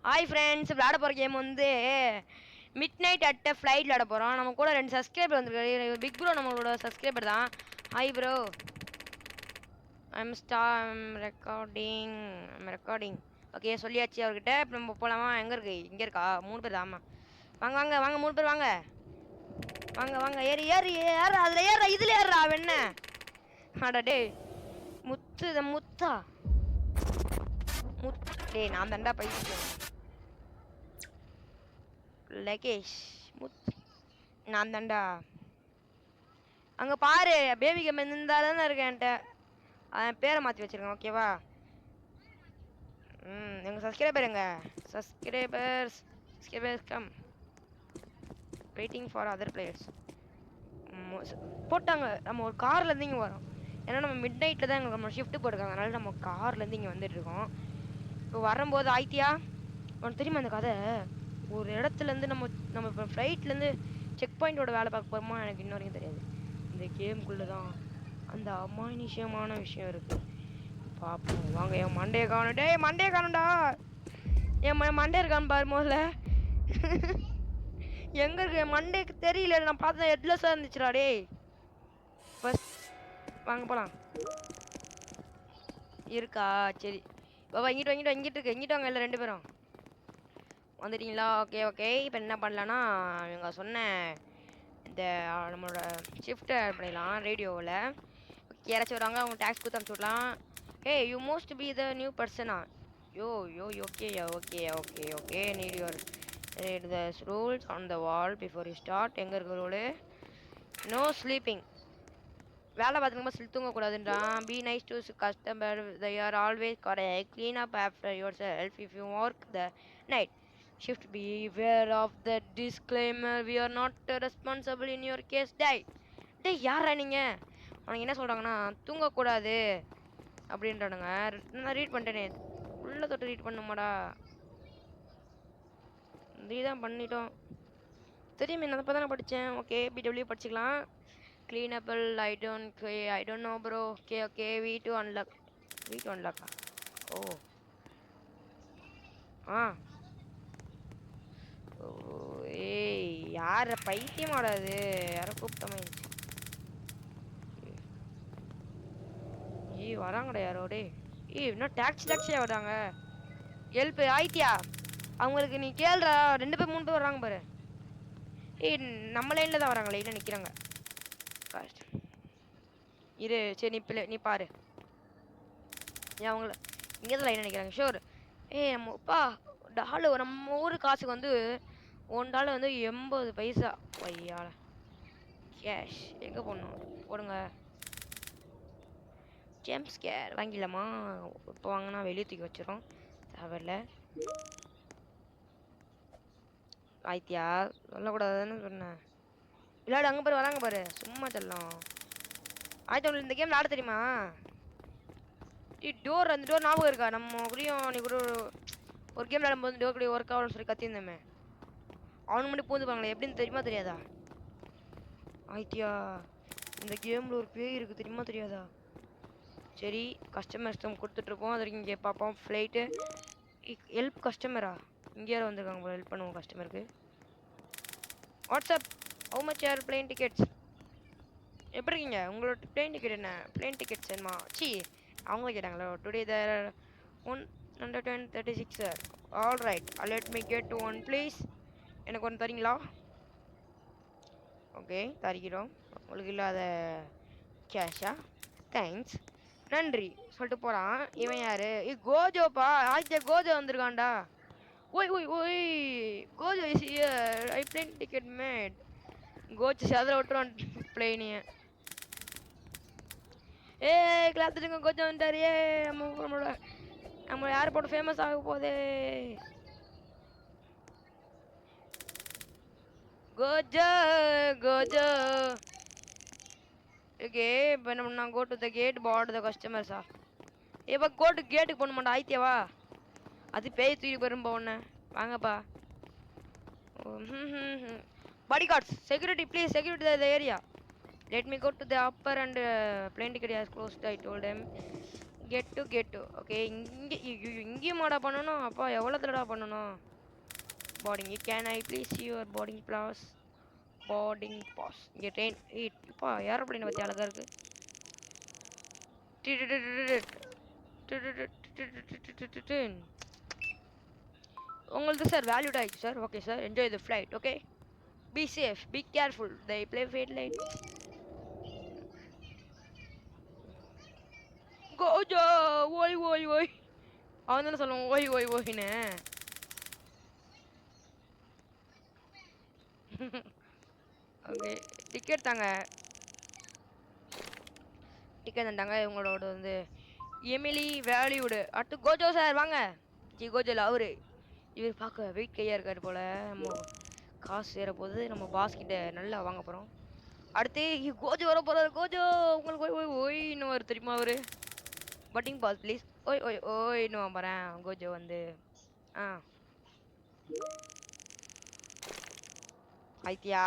Hi friends, விளையாட போகிற game வந்து மிட் நைட் அட் ஃப்ளைட் விளையாட போகிறோம். நம்ம கூட 2 சப்ஸ்கிரைபர் வந்துருக்காரு. பிக் ப்ரோ நம்மளோட சப்ஸ்கிரைபர் தான். Hi bro. I'm recording. Okay, சொல்லியாச்சு அவர்கிட்ட. இப்போ நம்ம போகலாமா? எங்கே இருக்கு? இங்கே இருக்கா? 3 பேர். ஆமாம், வாங்க வாங்க வாங்க, 3 பேர் வாங்க வாங்க வாங்க. ஏறி ஏறி ஏறா, அதில் ஏறா, இதில் ஏறா. வெண்ண ஆடா டே முத்தா டே. நான் தண்டா பைத்தியம். லகேஷ் நான் தான்டா. அங்க பாரு, பேபி கேம் இருந்தாலும் இருக்கேன் என்கிட்ட. அவன் பேரை மாற்றி வச்சிருக்கேன். ஓகேவா? எங்கள் சப்ஸ்கிரைபர் எங்க? Subscribers come waiting for other players. போட்டாங்க. நம்ம ஒரு கார்லேருந்து இங்கே வரோம். ஏன்னா நம்ம மிட் நைட்டில் தான் எங்களுக்கு நம்ம ஷிஃப்ட் போட்டிருக்காங்க. அதனால நம்ம கார்லேருந்து இங்கே வந்துட்டு இருக்கோம். இப்போ வரும்போது ஆயித்தியா உனக்கு தெரியுமா அந்த கதை? ஒரு இடத்துலேருந்து நம்ம நம்ம இப்போ ஃப்ளைட்லேருந்து செக் பாயிண்டோட வேலை பார்க்க போகிறோமா, எனக்கு இன்ன வரைக்கும் தெரியாது. இந்த கேமுக்குள்ளே தான் அந்த அமானுஷ்யமான விஷயம் இருக்குது. பார்ப்போம் வாங்க. என் மண்டையை காணும். டே, மண்டையை காணும்டா. என் மண்டே இருக்கான்னு பாரு முதல்ல. எங்கே இருக்கு என் மண்டைக்கு தெரியல. நான் பார்த்தேன் ஹெட்லெஸ்ஸாக இருந்துச்சுடா. டே ஃபஸ்ட் வாங்க போகலாம். இருக்கா? சரி பாபா, இங்கிட்டு வாங்க. இல்லை 2 பேரும் வந்துட்டீங்களா? Okay okay. இப்போ என்ன பண்ணலான்னா, இவங்க சொன்ன இந்த நம்மளோட ஷிஃப்ட்டை பண்ணிடலாம் ரேடியோவில். யாராச்சும் வருவாங்க, அவங்க டேக்ஸ் கொடுத்து அனுப்பிச்சி விடலாம். Hey, you must be the new பர்சனா? Yo yo okay. Need your read the rules on the wall before you start. எங்கே இருக்க ரூலு? No sleeping. வேலை பார்த்துக்கமா சொல்லி தூங்கக்கூடாதுன்றான். Be nice to customer, they are always correct. Clean up after yourself if you work the night shift. Be aware of the disclaimer, we are not responsible in your case. டே யாரா நீங்கள்? அவனுக்கு என்ன சொல்கிறாங்கன்னா, தூங்கக்கூடாது அப்படின்றானுங்க. நான் ரீட் பண்ணிட்டேனே, உள்ள தொட்டு read பண்ணுமாடா. தான் பண்ணிட்டோம் தெரியுமே, நான் அப்போ தானே படித்தேன். ஓகே, பிடபிள்யூ படிச்சுக்கலாம். Cleanable, I don't know bro. Okay, V2 unlock. ஓ ஆ ஓ. ஏய், யார பைத்தியமாடாது? யாரை கூப்பிட்டமா? ஏய், வராங்கடா யாரோ. டே ஏய், இன்னும் டாக்ஸியாக வராங்க. ஹெல்ப் ஆயிட்டியா? அவங்களுக்கு நீ கேள்றா. 2 பேர் 3 பேர் வராங்க பாரு. ஏய், நம்ம லைனில் தான் வராங்க. லைனில் நிற்கிறாங்க. இரு, சரி நீ பாரு. ஏன் அவங்கள இங்கே தான் லைன் நினைக்கிறாங்க. ஷோர். ஏய் நம்மப்பா டாலு, நம்ம ஊர் காசுக்கு வந்து $1 வந்து 80 பைசா. ஐயால கேஷ் எங்கே போடணும்? போடுங்க. ஜேம்ஸ் கேர் வாங்கிடலாமா? இப்போ வாங்கினா வெளியே தூக்கி வச்சிடும். தேவையில்ல. ஆயித்தியா? சொல்லக்கூடாதுன்னு சொன்னேன். விளையாடு. அங்கே பாரு, வராங்க பாரு. சும்மா செல்லம். ஆயிரத்தி உங்களுக்கு இந்த கேம் விளையாட தெரியுமா? டோர், அந்த டோர் ஞாபகம் இருக்கா? நம்ம கூடயும் நீ கூட ஒரு கேம் விளையாடும்போது டோர் கூட ஒர்க் ஆகணும்னு சொல்லி கத்தியிருந்தோமே. அவனு மட்டும் பூந்துப்பாங்களே, எப்படின்னு தெரியுமா தெரியாதா? ஆயித்தியா? இந்த கேமில் ஒரு பேய் இருக்குது, தெரியுமா தெரியாதா? சரி, கஸ்டமர் கொடுத்துட்ருப்போம். அது வரைக்கும் இங்கே பார்ப்போம். ஃப்ளைட்டு ஹெல்ப் கஸ்டமரா? இங்கே யாரும் வந்திருக்காங்க போல. ஹெல்ப் பண்ணுவோம் கஸ்டமருக்கு. What's up, how much are plane tickets? எப்படி இருக்கீங்க? உங்களோட பிளேன் டிக்கெட் என்ன? பிளேன் டிக்கெட்ஸ் என்னமா? சி, அவங்க கேட்டாங்களோ. Today there 136 sir. All right, let me get one please. எனக்கு ஒன்று தரீங்களா? ஓகே, தருகிறோம். உங்களுக்கு இல்லாத கேஷா? தேங்க்ஸ், நன்றி சொல்லிட்டு போகிறான். இவன் யாரு? கோஜோப்பா. ஆயிடுச்சா? கோஜோ வந்திருக்கான்டா. ஓய் கோஜோ is here. I plane ticket made. கோஜோ அதில் விட்டுருவான் பிளேனியை. கிளாஸ் எடுங்க. கோஜோ வந்துட்டாரு. நம்ம ஏர்போர்ட் ஃபேமஸ் ஆக போதே. கோஜோ. ஓகே, இப்போ என்ன பண்ணா? கோ டு த கேட், பாட் த கஸ்டமர்ஸா? ஏப்பா கோ டு கேட்டுக்கு போன மாட்டா? ஆயித்தியாவா? அது பேய் தூக்கி போயிரும்பா ஒன்று. வாங்கப்பா. Bodyguards, security please, security the area. Let me go to the upper and plane ticket is closed. I told him. கெட்டு ஓகே. இங்கேயும் மாடா பண்ணணும். அப்பா எவ்வளோ தடவை பண்ணணும்? Boarding can I please your boarding pass இங்கே ட்ரெயின். இப்போ ஏரோப்ளைனை பற்றி அழகா இருக்கு. உங்களது சார் வேல்யூட் ஆயிடுச்சு sir. Okay sir, enjoy the flight. Okay, be safe, be careful, they play fate light. கோஜோ ஓய் ஓய் ஓய், அவன் தானே சொல்லுவான் ஓய் ஓய் ஓய்னு. ஓகே, டிக்கெட் தாங்க. டிக்கெட் தந்தாங்க. இவங்களோட வந்து எமிலி வேல்யூடு. அடுத்து கோஜோ சார் வாங்க. கோஜோல அவரு இவர் பார்க்க வெயிட் கையா இருக்காரு போல. நம்ம காசு சேர போது நம்ம பாஸ் கிட்ட நல்லா வாங்க போறோம். அடுத்து கோஜோ வர போறாரு. கோஜோ உங்களுக்கு ஓய் ஓய் ஓய்னு வரும் தெரியுமா அவரு? Boarding pass please. ஓய் ஓய் ஓய்னு போறேன். கோஜோ வந்து ஐத்தியா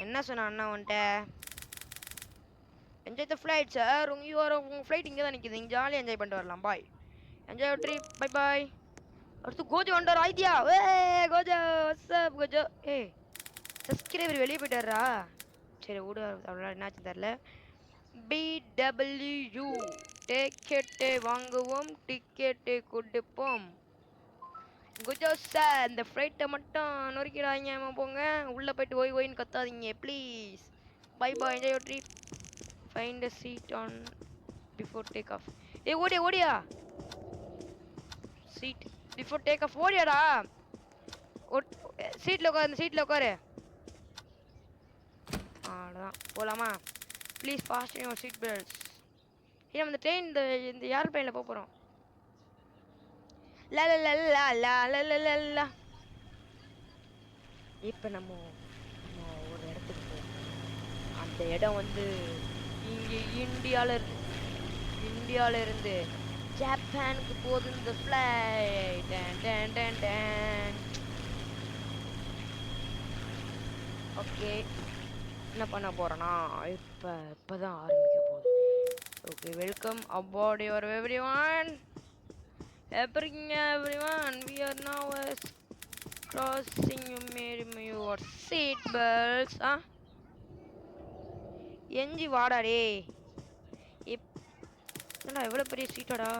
என்ன சொன்ன அண்ணா உன்ட்ட? Enjoy the flight sir. உங்கள் ஃப்ளைட் இங்கே தான் நிற்கிது. இங்கே ஜாலியாக என்ஜாய் பண்ணிட்டு வரலாம். பாய், என்ஜாய் ட்ரிப். Bye bye. அடுத்து கோஜோ வந்துட்டார். ஐத்தியா ஏ கோஜோ வாட்ஸ்அப் கோஜோ. சப்ஸ்கிரைபர் வெளியே போயிட்டாரா? சரி விடு, அவ்வளோ என்னாச்சு தெரில. பிடபிள்யூ டிக்கெட்டை வாங்குவோம், டிக்கெட்டை கொடுப்போம். குஜோ சார், இந்த ஃப்ளைட்டை மட்டும் நொறுக்கிடாதீங்க போங்க. உள்ளே போயிட்டு ஓய் ஓய்னு கத்தாதீங்க please. Bye bye, enjoy your trip. Find a seat on before take off. ஓடியா சீட் பிஃபோர் டேக் ஆஃப். ஓடியாடா. சீட்டில் உட்காரு, சீட்டில் உட்காரு. அவ்வளோதான், போகலாமா? Please fast your seat belts. நம்ம இந்த ட்ரெயின் இந்த ஏர்ப்ளைனில் போக போகிறோம். இப்போ நம்ம ஒரு இடத்துக்கு போவோம். அந்த இடம் வந்து இங்கே இந்தியாவில் இருந்து ஜப்பானுக்கு போகுது இந்த ஃப்ளைட். ஓகே, என்ன பண்ண போகிறோன்னா இப்போ தான் ஆரம்பிக்க போகுது. Okay, welcome aboard your everyone. everyone, we are now crossing your seat belts. எஞ்சி வாடா டே. என்னடா எவ்வளோ பெரிய சீட்டாடா.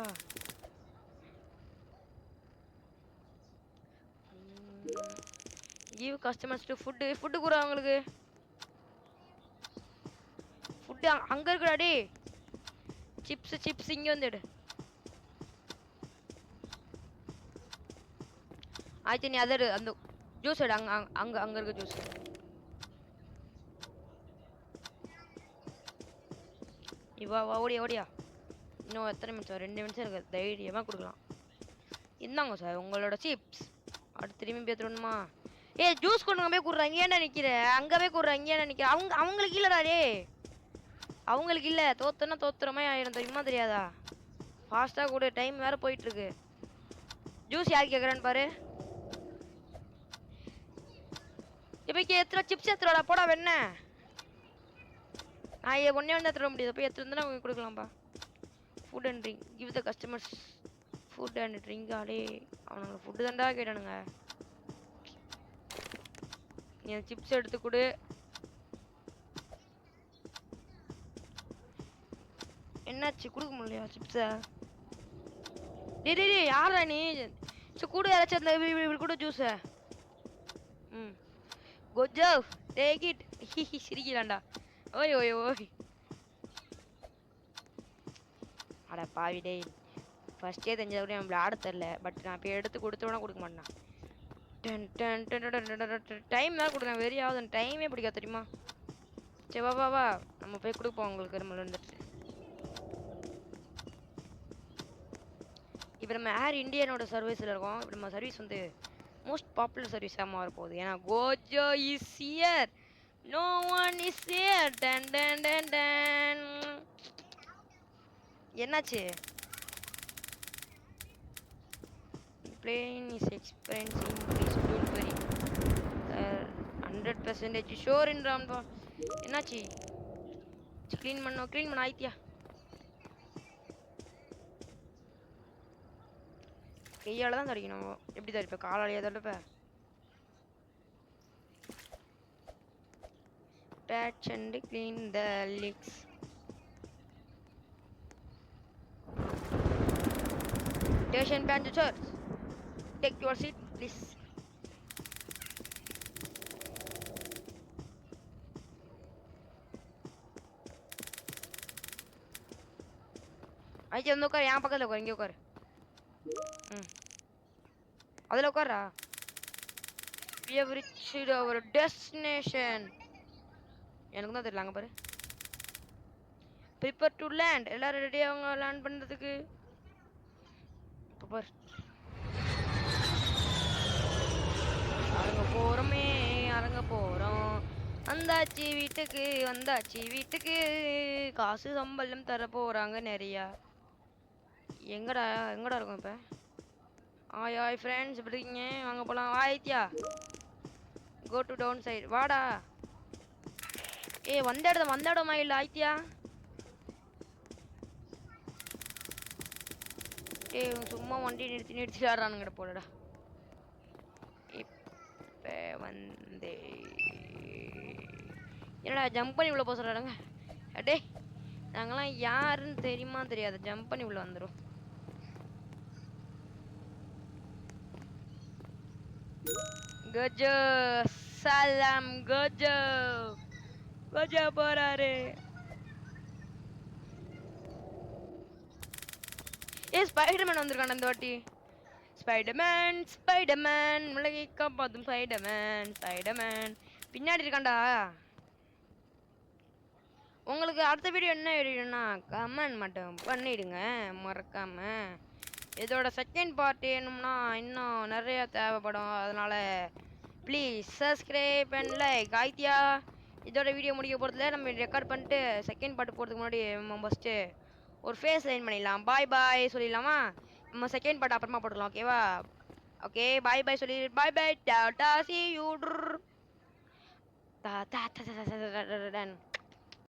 give customers to ஃபுட்டு கூட அவங்களுக்கு. ஃபுட்டு அங்கே இருக்குடா டே. சிப்ஸ் இங்கே வந்து எடு. ஆயிடுச்சு, நீ அதர் அந்த ஜூஸ் எடு. அங்கே இருக்க ஜூஸ். வா ஓடியா. இன்னும் எத்தனை நிமிஷம்? 2 நிமிஷம் இருக்குது. தைரியமாக கொடுக்கலாம். இந்தாங்க சார் உங்களோட சிப்ஸ். அடுத்து திரும்பி பேத்துணுமா? ஜூஸ் கொண்டு போய் கொடுறா. இங்கே என்ன நிற்கிற? அங்கே போய் கொடுறா. இங்கே என்ன நிற்கிற? அவங்களுக்கு இல்லைடா டே. அவங்களுக்கு இல்லை. தோத்துறமே ஆயிடும் தெரியுமா தெரியாதா? ஃபாஸ்ட்டாக கொடு, டைம் வேறு போயிட்டுருக்கு. ஜூஸ் யார் கேட்குறான்னு பாரு. இப்போ எத்தனை சிப்ஸ் எடுத்துடா போடா வெண்ண. நான் ஒன்றே வந்து எடுத்துட முடியாது. போய் எடுத்துருந்தா அவங்க கொடுக்கலாம்ப்பா. Food and drink give the customers food and drink. ஆடே அவனுங்க ஃபுட்டு தாண்டா கேட்டானுங்க. நீ சிப்ஸ் எடுத்து கொடு. என்னாச்சு கொடுக்க முடியலையா சிப்ஸை? டே யாரா நீ? கூட யாராச்சும் அந்த கூட ஜூஸை. கோஜோ டேக் இட். சிரிக்கிறான்டா. ஓய் ஓய் ஓய். அட பாவி டே, ஃபஸ்ட்டே தெரிஞ்சவரையும் நம்மள ஆட தெரில. பட் நான் இப்போ எடுத்து கொடுத்தோன்னா கொடுக்க மாட்டேன். டைம் தான் கொடுக்குறேன். வெறியாவது டைமே பிடிக்காது தெரியுமா? சரி வா நம்ம போய் கொடுப்போம் உங்களுக்கு. நம்மள வந்துட்டு இப்போ நம்ம ஏர் இண்டியனோட சர்வீஸில் இருக்கோம். இப்போ நம்ம சர்வீஸ் வந்து மோஸ்ட் பாப்புலர் சர்வீஸாக மாற போகுது. ஏன்னா கோஜோ is here, no one is here. என்னாச்சு? plane is experiencing increase. Don't worry, 100% sure in round. என்னாச்சு? க்ளீன் பண்ண ஆயிட்டியா? கையால தான் துடைக்கணும். எப்படி துடைப்ப? காலாலேயே துடைப்ப? Patch and clean the leaks. Station passengers, take your seat, please. ஐயா வந்து உட்காரு, என் பக்கத்தில் உட்காரு, இங்கே உட்காரு. ம், அதில் உட்காரா. We have reached our destination. எனக்கு தான் தெரியல, அங்கே பாரு. Prepare to land. எல்லாரும் ரெடி அவங்க லேண்ட் பண்ணுறதுக்கு. இப்போ பாரு, அரங்க போகிறோமே, அரங்க போகிறோம். வந்தாச்சு வீட்டுக்கு, வந்தாச்சு வீட்டுக்கு. காசு சம்பளம் தர போகிறாங்க நிறையா. எங்கடா எங்கடா இருக்கும் இப்போ? ஆய் ஃப்ரெண்ட்ஸ், எப்படி இருக்கீங்க? வாங்க போகலாம். ஆயித்தியா, கோ டு டவுன் சைடு. வாடா. ஏ வந்த இடமா இல்லை ஆயித்தியா? ஏ சும்மா வண்டி நிறுத்தி ஆடுறானுங்கட போலடா. இப்போ வந்து என்னடா ஜம்ப் பண்ணி உள்ள போக சொல்கிறாங்க? அடே நாங்களாம் யாருன்னு தெரியுமா தெரியாது, ஜம்ப் பண்ணி உள்ள வந்துடும். கஜோ சலாம், கஜோ கஜோ போறாரு. ஏ ஸ்பைடர்மேன் வந்திருக்கான் இந்த வாட்டி. ஸ்பைடர்மேன் ஸ்பைடர்மேன் உலகை காப்பாத்தும் ஸ்பைடர்மேன் ஸ்பைடர்மேன் பின்னாடி இருக்கான்டா. உங்களுக்கு அடுத்த வீடியோ என்ன வீடியோனா கமெண்ட் மட்டும் பண்ணிடுங்க மறக்காம. இதோட செகண்ட் பார்ட் வேணும்னா இன்னும் நிறைய தேவைப்படும். அதனால ப்ளீஸ் சப்ஸ்கிரைப் அண்ட் லைக். ஆயித்தியா, இதோட வீடியோ முடிக்க போகிறதுல நம்ம ரெக்கார்ட் பண்ணிட்டு செகண்ட் பார்ட் போகிறதுக்கு முன்னாடி நம்ம ஃபஸ்ட்டு ஒரு ஃபேஸ் லைன் பண்ணிடலாம். பாய் பாய் சொல்லிடலாமா? நம்ம செகண்ட் பார்ட் அப்புறமா போட்டுக்கலாம், ஓகேவா? ஓகே, பாய் பாய் சொல்லி பாய் பாய் டாடா சி யூ.